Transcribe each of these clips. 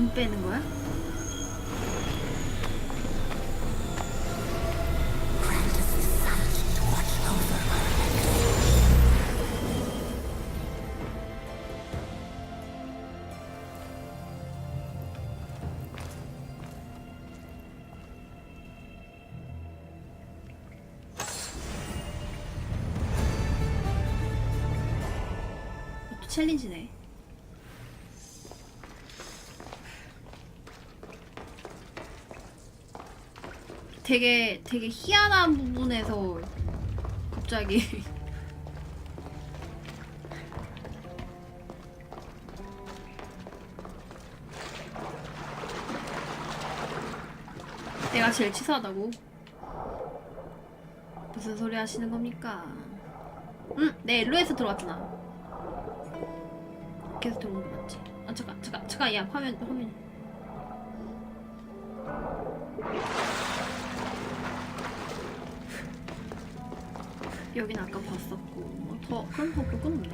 안 빼는 거야? 이것도 챌린지네. 되게 희한한 부분에서 갑자기 내가 제일 치사하다고? 무슨 소리 하시는 겁니까? 내 엘로에서 들어왔잖아. 계속 들어오는 거 맞지? 아 잠깐 야 화면 여긴 아까 봤었고 그럼 더 볼 건 없네.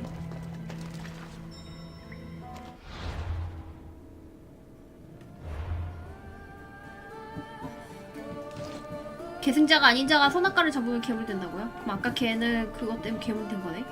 계승자가 아닌 자가 선악과를 잡으면 괴물 된다고요? 그럼 아까 걔는 그것 때문에 괴물 된 거네?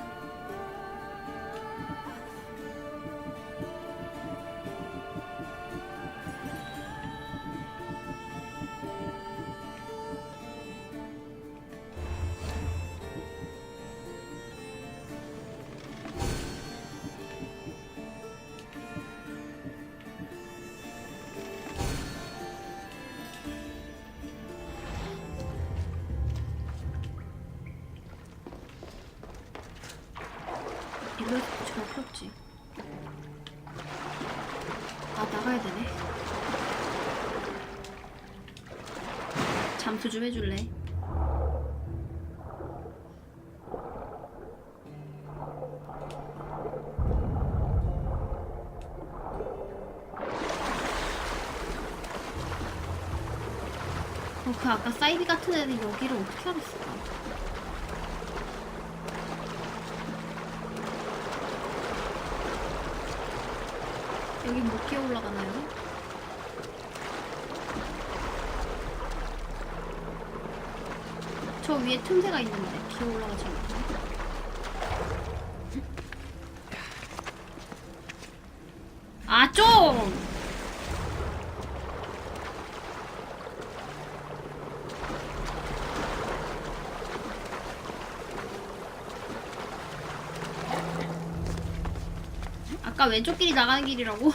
이거 붙이가 필요 없지. 아 나가야 되네. 잠수 좀 해줄래? 그 아까 사이비 같은 애는 여기를 어떻게 알았을까? 여기 못 기어 올라가나요? 저 위에 틈새가 있는데 기어 올라가지 못하네. 아 좀! 아까 왼쪽 길이 나가는 길이라고?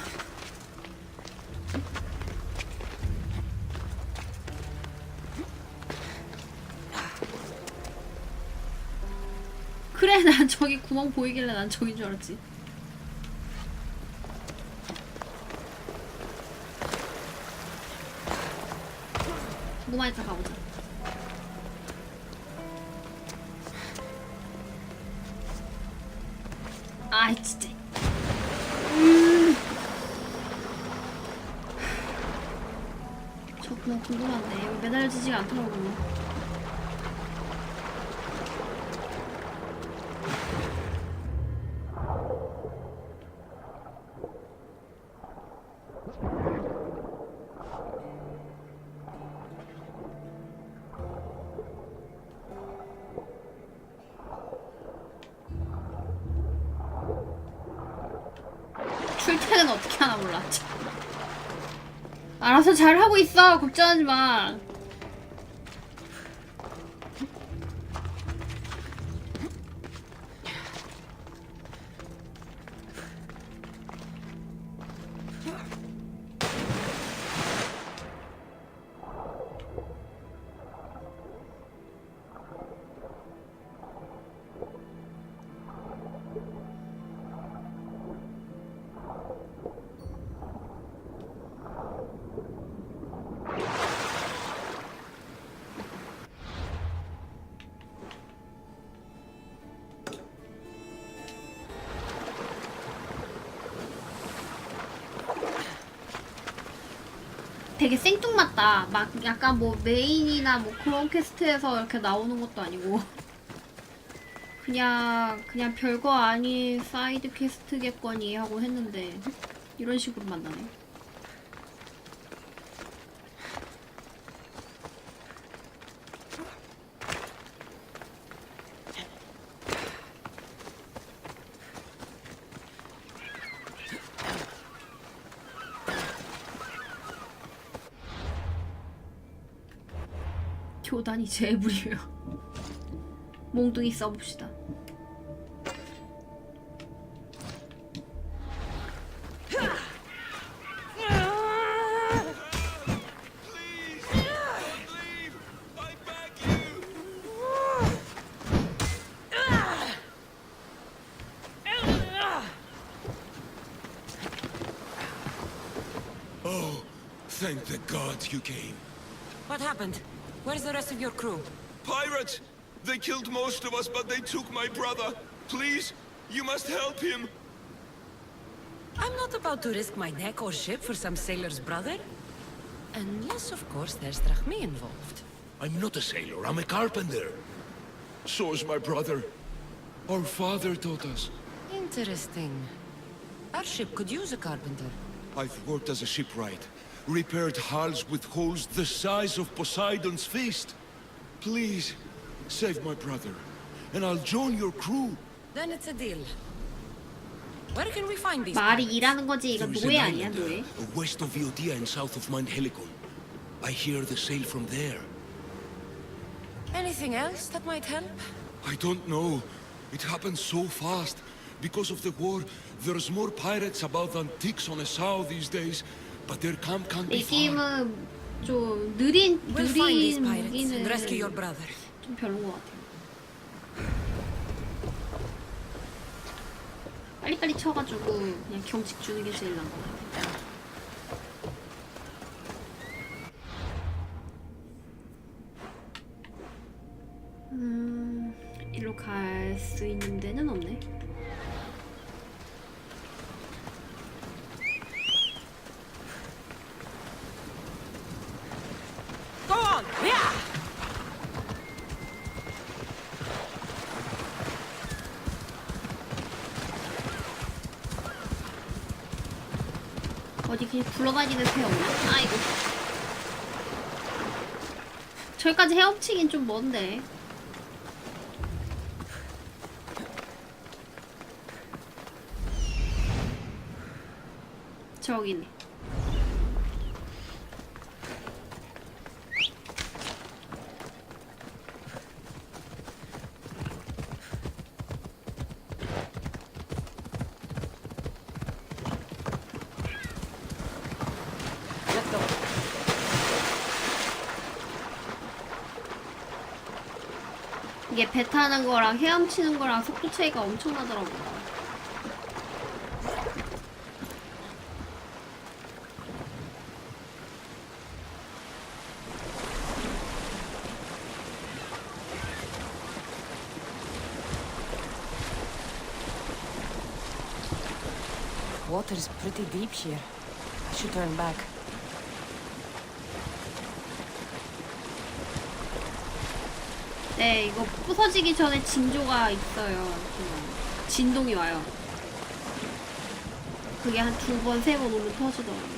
그래 난 저기 구멍 보이길래 난 저긴 줄 알았지. 궁금하니까 가보자. 아이 진짜. 저 구멍 궁금한데 여기 매달려지지가 않더라고. 출퇴근 어떻게 하나 몰라. 알아서 잘 하고 있어. 걱정하지 마. 되게 생뚱맞다. 막 약간 뭐 메인이나 뭐 그런 퀘스트에서 이렇게 나오는 것도 아니고 그냥 별거 아닌 사이드 퀘스트겠거니 하고 했는데 이런 식으로 만나네. 교단이 제불이에요. 몽둥이 써봅시다. Thank the gods you came. What happened? Where's the rest of your crew? Pirates! They killed most of us, but they took my brother. Please, you must help him. I'm not about to risk my neck or ship for some sailor's brother. Unless, of course, there's Drachmi involved. I'm not a sailor, I'm a carpenter. So is my brother. Our father taught us. Interesting. Our ship could use a carpenter. I've worked as a shipwright. Repaired hulls with holes the size of Poseidon's fist. Please, save my brother, and I'll join your crew. Then it's a deal. Where can we find these 말이 pirates? 일하는 거지. 이거 There's 노예 an 아니야, island, 노예? west of Iotia and south of Mount Helicon. I hear they sail from there. Anything else that might help? I don't know. It happened so fast. Because of the war, there's more pirates about than ticks on a sow these days. But their camp can't be 이 far. 게임은 좀 느린 We'll find these 느린 pirates and rescue your 무기는 brother. 좀 별론 것 같아요. 빨리빨리 쳐가지고 그냥 경직 주는 게 제일 나은 것 같아요. 일로 갈 수 있는 데는 없네. Go on! Yeah! 어디 그냥 굴러다니는 새 없나? 아이고. 저기까지 헤엄치긴 좀 먼데. 저기네. Let's go. 이게 배 타는 거랑 헤엄치는 거랑 속도 차이가 엄청나더라고요. Water is pretty deep here. I should turn back. 네, 이거 부서지기 전에 징조가 있어요. 진동이 와요. 그게 한 2번, 3번 오면 터지더라고요.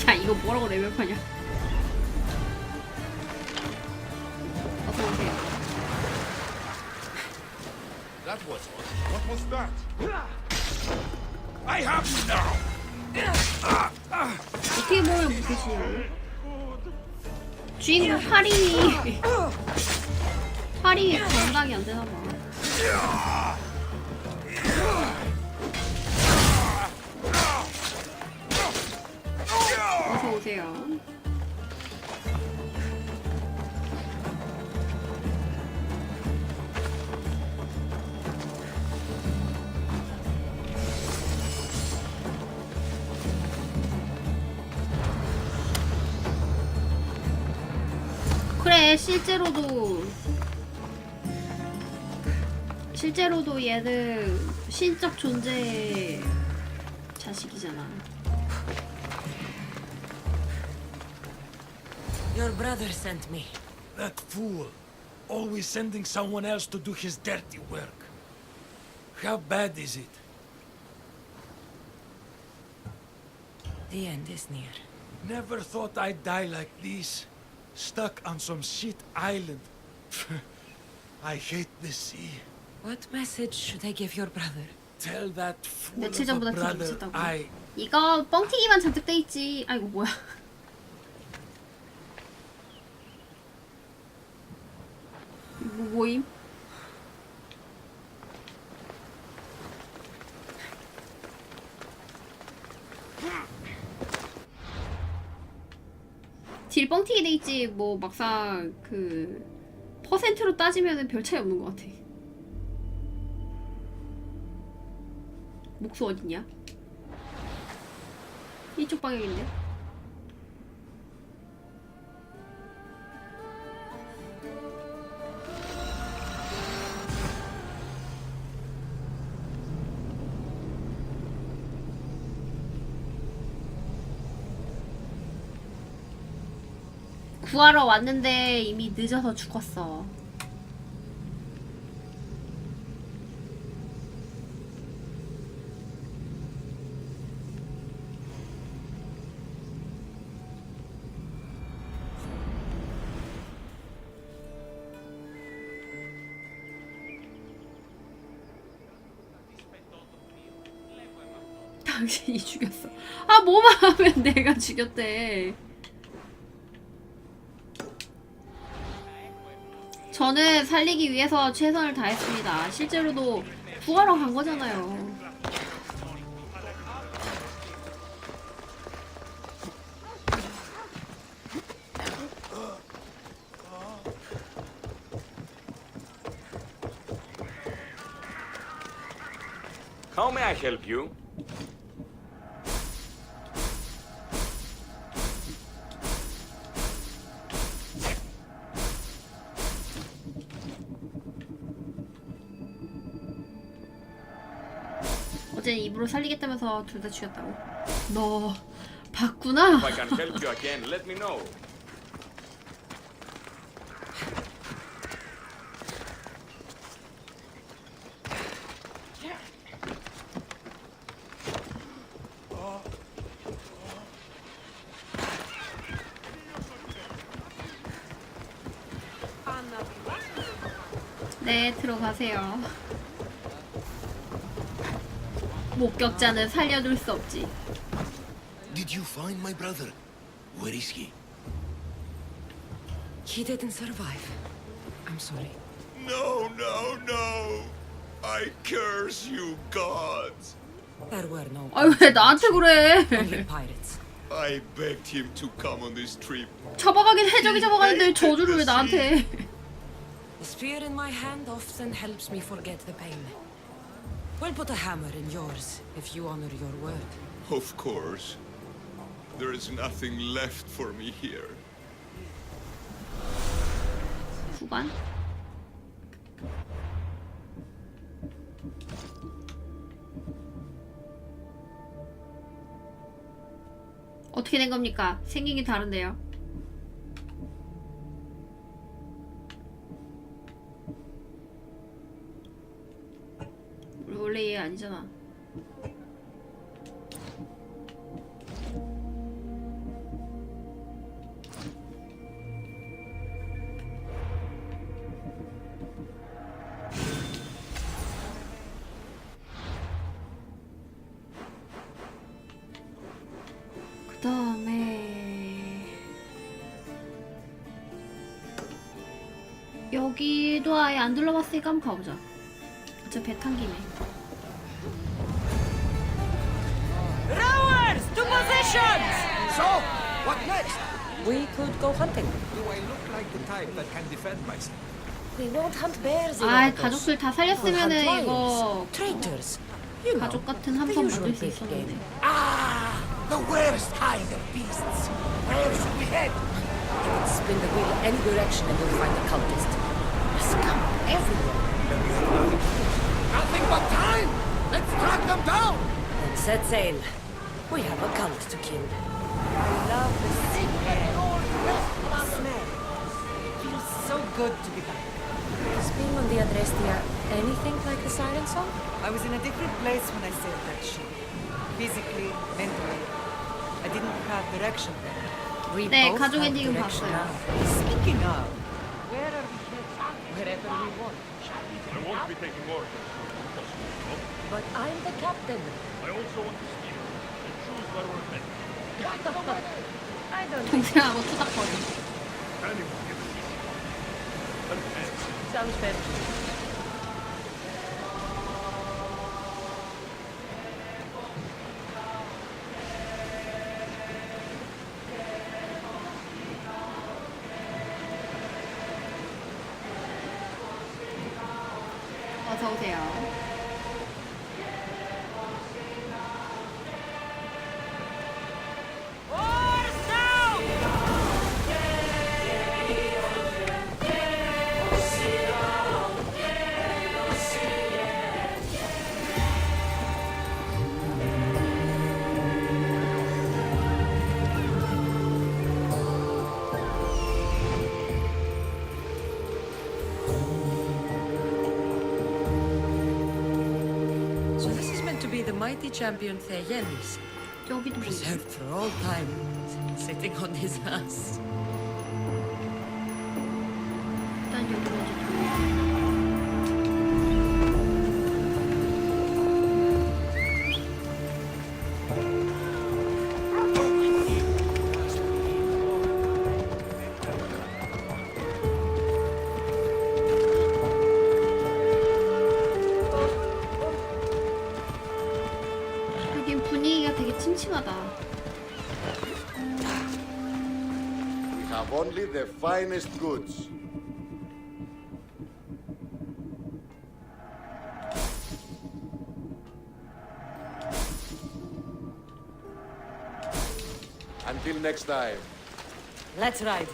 야, 이거 뭐라고 레벨파냐? 어서 오세요. That was odd. What was that? I have you now! 어떻게 보면 무엇이냐고? 주인공 파링이 파링이 감당이 안 되나 봐. 어서 오세요. 그래, 실제로도 얘는 신적 존재 자식이잖아. Your brother sent me. That fool. Always sending someone else to do his dirty work. How bad is it? The end is near. Never thought I'd die like this. Stuck on some shit island. I hate the sea. What message should I give your brother? Tell that fool 며칠 of a 전보다 더 brother 미쳤다고. I... 이거 뻥튀기만 잔뜩 돼 있지. 아이고 뭐야. 뭐임? 딜 뻥튀기 돼 있지. 뭐 막상 그 퍼센트로 따지면은 별 차이 없는 것 같아. 목수 어딨냐? 이쪽 방향인데? 구하러 왔는데 이미 늦어서 죽었어. 당신이 죽였어. 아, 뭐만 하면 내가 죽였대. 저는 살리기 위해서 최선을 다했습니다. 실제로도 구하러 간 거잖아요. How may I help you? 어제 입으로 살리겠다면서 둘 다 죽였다고. 너 봤구나? If I can help you again, let me know. 네, 들어가세요. 목격자는 살려둘 수 없지. Did you find my brother? Where is he? He didn't survive. I'm sorry. No, no, no! I curse you, gods! There were no 아유, 왜 나한테 그래? only pirates. I begged him to come on this trip. 잡아가긴 해적이 잡아가는데 저주를 왜 나한테? The spear in my hand often helps me forget the pain. We'll put a hammer in yours if you honor your word. Of course. There is nothing left for me here. 후반? 어떻게 된 겁니까? 생긴 게 다른데요. 원래 얘 아니잖아. 그 다음에 여기도 아예 안 둘러봤으니까 한번 가보자. 어차피 배 탄 김에. Rowers, to positions! So, what next? We could go hunting. Do I look like the type that can defend myself? We won't hunt bears in 아, Ordos. 가족들 다 We'll hunt 살렸으면은 lions, 이거 traitors. You know, 가족 같은 the 함성 usual 만들 수 big game. 있었는데. Ah, the worst kind of beasts. Where should we head? Spin the wheel any direction and you'll find the cultist. Scum everywhere. Then we have nothing but time. Let's track them down. Then set sail. We have a cult to kill. I love the sea air. The smell. Feels so good to be back. Being on the Adrestia, anything like the siren song? I was in a different place when I sailed that ship. Physically, mentally. I didn't have direction then. We 네, both 가족 have 엔딩은 direction 봤어요. now. Speaking of, where are we headed? Wherever we want. I won't be taking orders. But I'm the captain. I also want to steer and choose where we're headed. I don't 동생하고 투닥거리. Anyone give a shit. Okay. sounds fair. 어서 오세요. So this is meant to be the mighty champion Theyenis, 저기도 보이네. preserved for all time, sitting on his ass. 일단 여기로 이제 여긴 분위기가 되게 침침하다. We have only the finest goods. Until next time. Let's ride.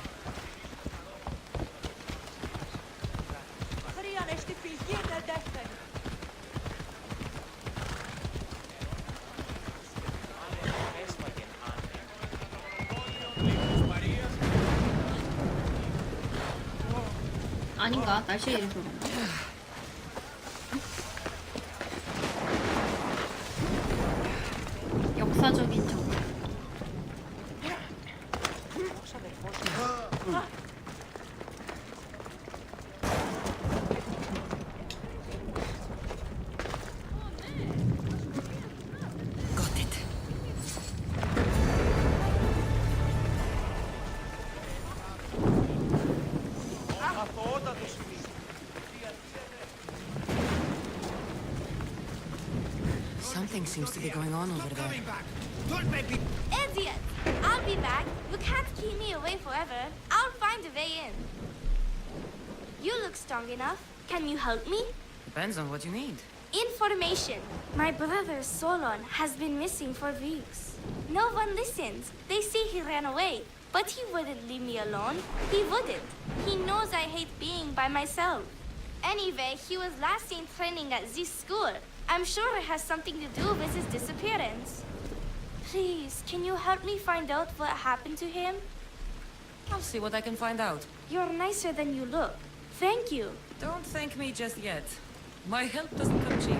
아닌가? 날씨가 이래서 그런가? 역사적인 정. Got it. Something seems to be going on over there. Idiot! I'll be back. You can't keep me away forever. I'll find a way in. You look strong enough. Can you help me? Depends on what you need. Information. My brother Solon has been missing for weeks. No one listens. They say he ran away. But he wouldn't leave me alone. He wouldn't. He knows I hate being by myself. Anyway, he was last seen training at this school. I'm sure it has something to do with his disappearance. Please, can you help me find out what happened to him? I'll see what I can find out. You're nicer than you look. Thank you. Don't thank me just yet. My help doesn't come cheap.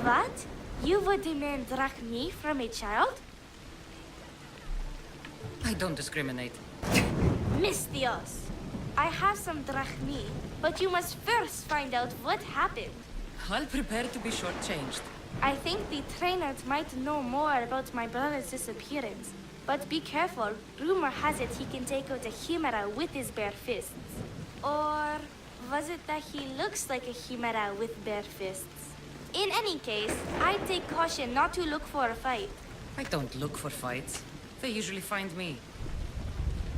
What? You would demand drachmi from a child? I don't discriminate. Mistios. I have some drachmi, but you must first find out what happened. I'll prepare to be shortchanged. I think the trainers might know more about my brother's disappearance. But be careful. Rumor has it he can take out a chimera with his bare fists. Or was it that he looks like a chimera with bare fists? In any case, I'd take caution not to look for a fight. I don't look for fights. They usually find me.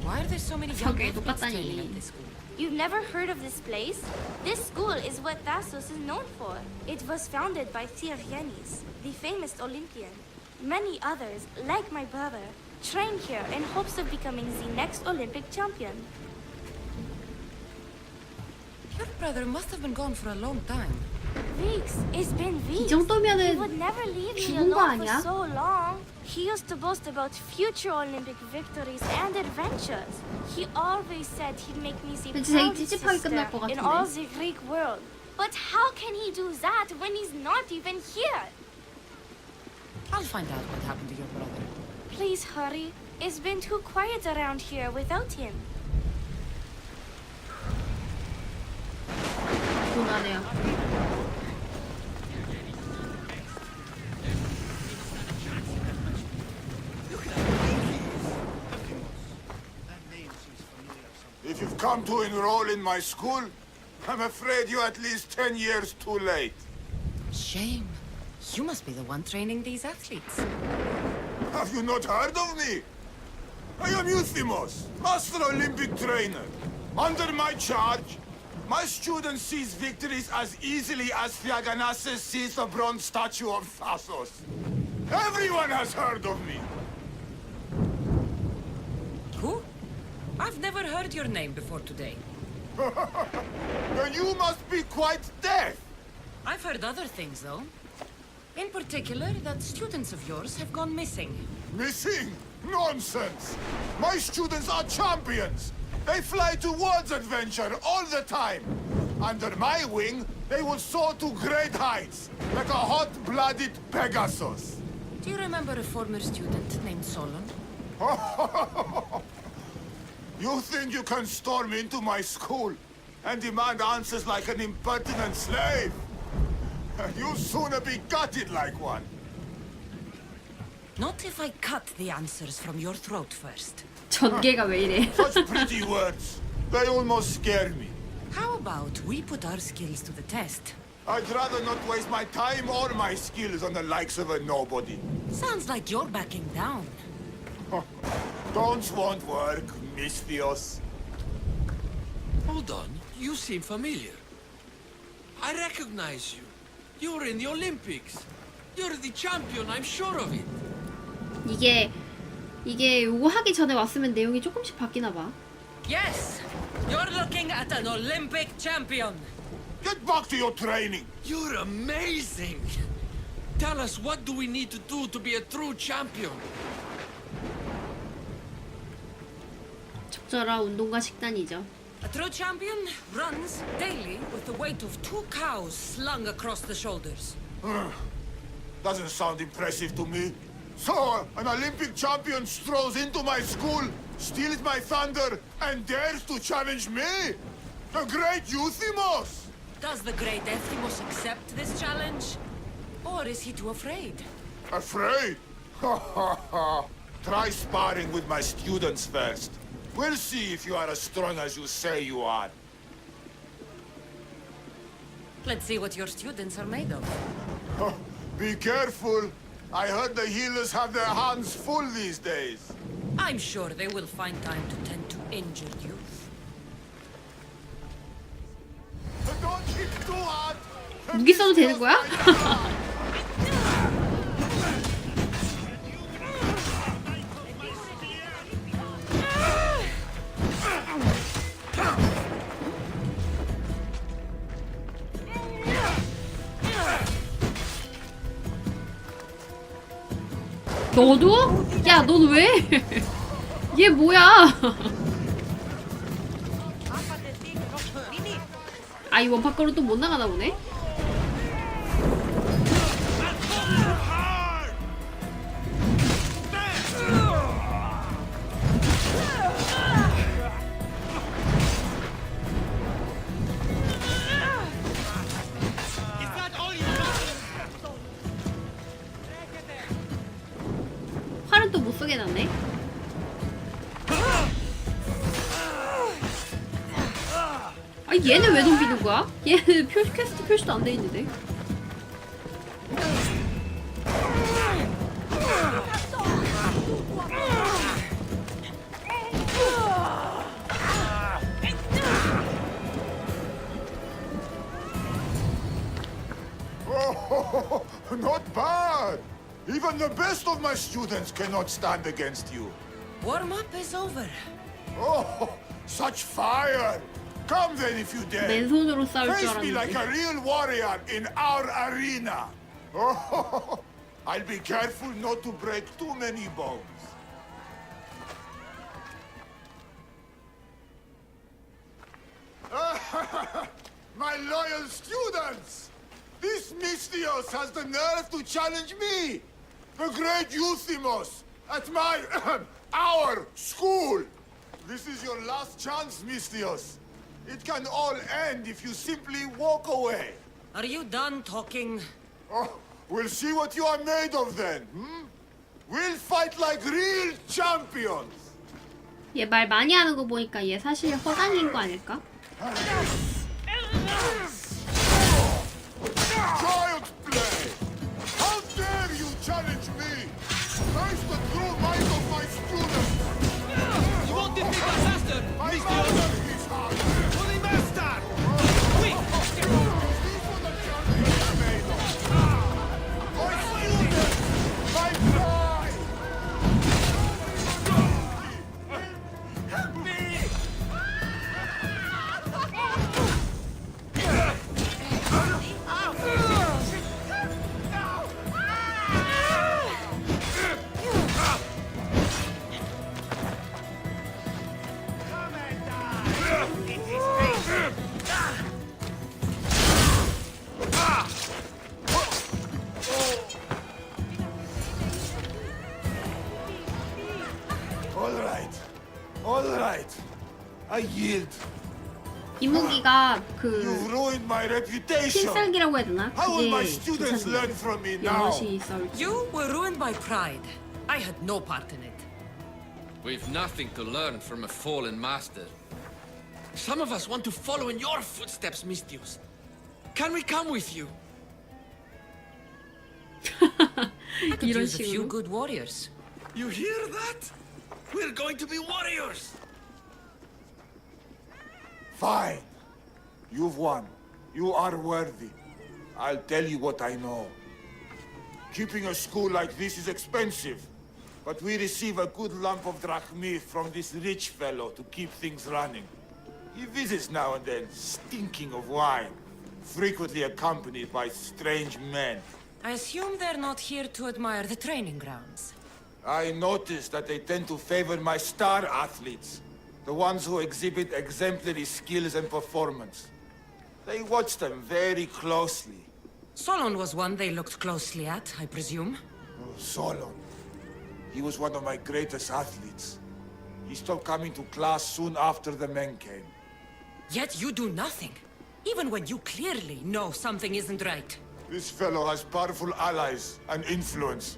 Why are there so many young 저게 athletes 똑같다니. training at this school? You've never heard of this place? This school is what Thassos is known for. It was founded by Theogenes, the famous Olympian. Many others, like my brother, train here in hopes of becoming the next Olympic champion. Your brother must have been gone for a long time. Weeks. It's been 이 weeks. He would 정도면은 never leave me 죽은 거 alone 아니야? for so long. He used to boast about future Olympic victories and adventures. He always said he'd make me the 왠지 되게 proudest 찝찝하게 끝날 것 sister in all 같은데. the Greek world. But how can he do that when he's not even here? I'll find out what happened to your brother. Please hurry. It's been too quiet around here without him. 고나네요. If you've come to enroll in my school, I'm afraid you're at least 10 years too late. Shame. You must be the one training these athletes. Have you not heard of me? I am Euthymos, Master Olympic Trainer. Under my charge, my student sees victories as easily as Theaganassus sees the bronze statue of Thasos. Everyone has heard of me. Who? I've never heard your name before today. Then you must be quite deaf. I've heard other things, though. In particular, that students of yours have gone missing. Missing? Nonsense! My students are champions! They fly towards adventure all the time! Under my wing, they will soar to great heights, like a hot-blooded Pegasus. Do you remember a former student named Solon? You think you can storm into my school and demand answers like an impertinent slave? You'll sooner be gutted like one. Not if I cut the answers from your throat first. 전개가 왜 이래? Such pretty words. They almost scare me. How about we put our skills to the test? I'd rather not waste my time or my skills on the likes of a nobody. Sounds like you're backing down. Don't want work, Misthios. Hold on, you seem familiar. I recognize you. You were in the Olympics. You're the champion, I'm sure of it. 이게 요거 하기 전에 왔으면 내용이 조금씩 바뀌나 봐. Yes! You're looking at an Olympic champion! Get back to your training. You're amazing. Tell us, what do we need to do to be a true champion? 적절한 운동과 식단이죠. A true champion runs daily with the weight of 2 cows slung across the shoulders. Doesn't sound impressive to me. So, an Olympic champion strolls into my school, steals my thunder, and dares to challenge me? The great Euthymos! Does the great Euthymos accept this challenge? Or is he too afraid? Afraid? Ha ha ha! Try sparring with my students first. We'll see if you are as strong as you say you are. Let's see what your students are made of. Be careful. I heard the healers have their hands full these days. I'm sure they will find time to tend to injured youth. Don't hit too hard. 무기 써도 되는 거야? 너도? 야, 넌 왜? 얘 뭐야? 아, 이 원파크로 또 못 나가나 보네? 활은 또 못 쏘게 났네? 아니 얘는 왜 덤비는 거야? 얘는 퀘스트 표시도 안 돼 있는데. Oh, not bad. Even the best of my students cannot stand against you. Warm-up is over. Oh, such fire! Come then if you dare. 맨손으로 싸울 줄 Face me like 알았는데. a real warrior in our arena. Oh, I'll be careful not to break too many bones. My loyal students! This Mystios has the nerve to challenge me, the great Euthymos, at my, our school! This is your last chance, Mystios. It can all end if you simply walk away. Are you done talking? Oh, we'll see what you are made of then, hmm? We'll fight like real champions! 얘 말 많이 하는 거 보니까 얘 사실 허당인 거 아닐까? Child play! How dare you challenge me? Face the true might of my students! You won't defeat my master, My Mystios! master is hard! Holy master! Quick! These were the champions I made of! My students! My pride! Help me! All right. I yield. 이무기가 You've 그 ruined my reputation. 필살기라고 해야 되나? How will my 그게 students learn 괜찮네. from me now? 여럿이 썰지. You were ruined by pride. I had no part in it. We've nothing to learn from a fallen master. Some of us want to follow in your footsteps, Mystios. Can we come with you? I could 이런 use a few 식으로. good warriors. You hear that? We're going to be warriors! Fine. You've won. You are worthy. I'll tell you what I know. Keeping a school like this is expensive, but we receive a good lump of drachmi from this rich fellow to keep things running. He visits now and then, stinking of wine, frequently accompanied by strange men. I assume they're not here to admire the training grounds. I noticed that they tend to favor my star athletes, the ones who exhibit exemplary skills and performance. They watch them very closely. Solon was one they looked closely at, I presume. Oh, Solon. He was one of my greatest athletes. He stopped coming to class soon after the men came. Yet you do nothing, even when you clearly know something isn't right. This fellow has powerful allies and influence.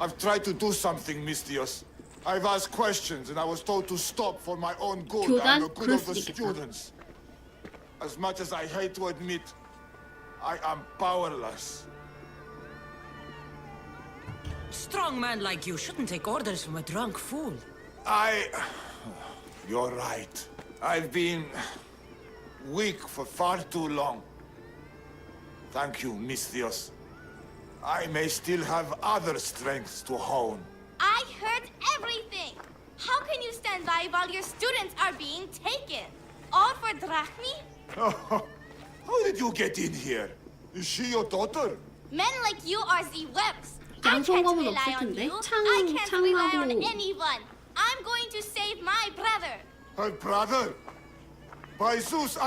I've tried to do something, Mystios. I've asked questions and I was told to stop for my own good and the good of the students. As much as I hate to admit, I am powerless. Strong man like you shouldn't take orders from a drunk fool. You're right. I've been weak for far too long. Thank you, Mystios. I may still have other strengths to hone. I heard everything! How can you stand by while your students are being taken? All for drachmi? How did you get in here? Is she your daughter? Men like you are the webs. I can't 양손검은 rely 없을 on 텐데 you. I can't rely on 창하고 anyone. I'm going to save my brother. Her brother? By Zeus,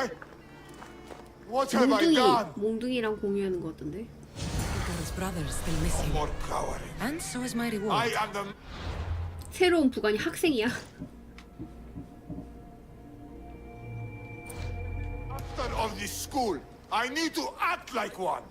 what have I done? 몽둥이랑 공유하는 거 같던데. The girl's brother's still missing. More cowering. And so is my reward. I am the 새로운 부관이 학생이야. master of this school. I need to act like one.